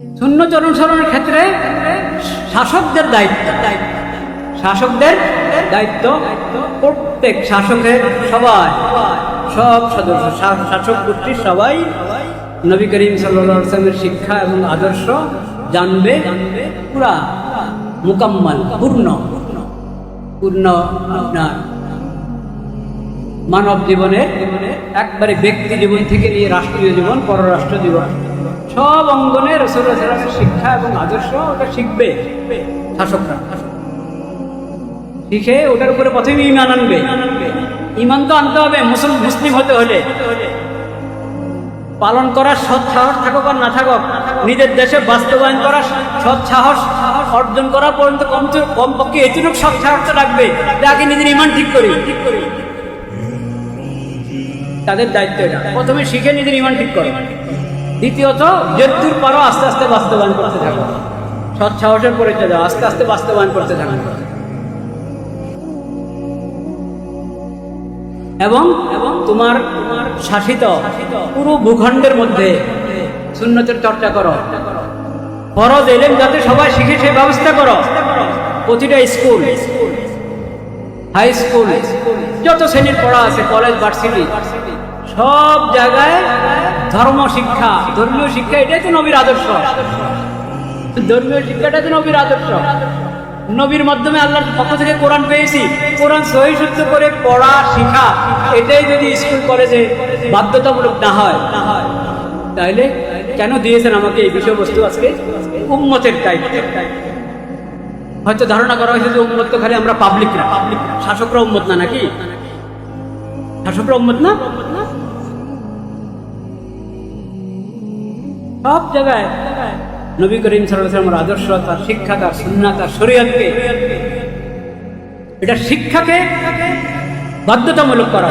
সুন্নত অনুসরণের ক্ষেত্রে শাসকদের দায়িত্ব প্রত্যেক শাসকের সব সদস্য শাসক গোষ্ঠীর সবাই নবী করিম সাল্লাল্লাহু আলাইহি ওয়াসাল্লামের শিক্ষা এবং আদর্শ জানবে, পুরা মুকাম্মাল পূর্ণ আপনার মানব জীবনের একবারে ব্যক্তি জীবন থেকে নিয়ে রাষ্ট্রীয় জীবন, পররাষ্ট্র জীবন, সব অঙ্গনে রাসূলুল্লাহ সাল্লাল্লাহু আলাইহি ওয়াসাল্লামের শিক্ষা এবং আদর্শ ওটা শিখবে শাসকরা। শিখে ওটার উপরে প্রথমে ঈমান আনবে। ঈমান তো আনতে হবে মুসলিম হতে হলে। পালন করার সৎ সাহস থাকুক আর না থাকুক, নিজের দেশে বাস্তবায়ন করার সৎ সাহস অর্জন করা পর্যন্ত কমপক্ষে এতটুকু সৎ সাহস রাখবে যে আগে নিজের ঈমান ঠিক করি। তাদের দায়িত্ব এটা। প্রথমে শিখে নিজের ঈমান ঠিক করো, দ্বিতীয়ত যতদূর পারো আস্তে আস্তে বাস্তবায়ন করতে থাকো, সৎ সাহসের পরিচয় দাও, আস্তে আস্তে বাস্তবায়ন করতে থাকো এবং তোমার শাসিত পুরো ভূখণ্ডের মধ্যে সুন্নতের চর্চা করো। ফরজ ইলম যাতে সবাই শিখে সেই ব্যবস্থা করো। প্রতিটা স্কুল, হাই স্কুল, যত শ্রেণীর পড়া আছে, কলেজ, ভার্সিটি, সব জায়গায় ধর্মীয় শিক্ষা এটাই তো নবীর আদর্শ। ধর্মীয় শিক্ষাটাই তো নবীর আদর্শ। নবীর মাধ্যমে আল্লাহর পক্ষ থেকে কোরআন পেয়েছি, কোরআন সহি শুদ্ধ করে পড়া শিখা, এটাই যদি স্কুল কলেজে বাধ্যতামূলক না হয়, তাহলে কেন দিয়েছেন আমাকে এই বিষয়বস্তু? আজকে উম্মতের দায়িত্ব। হয়তো ধারণা করা হয়েছে যে উম্মত তো খালি আমরা পাবলিকরা, শাসকরা উম্মত না, নাকি? শাসকরা উম্মত না? সব জায়গায় নবী করিম সাল্লাল্লাহু আলাইহি ওয়াসাল্লামের আদর্শ, তার শিক্ষা, তার সুন্নাহ, তার শরীয়তকে, এটা শিক্ষাকে বাধ্যতামূলক করা।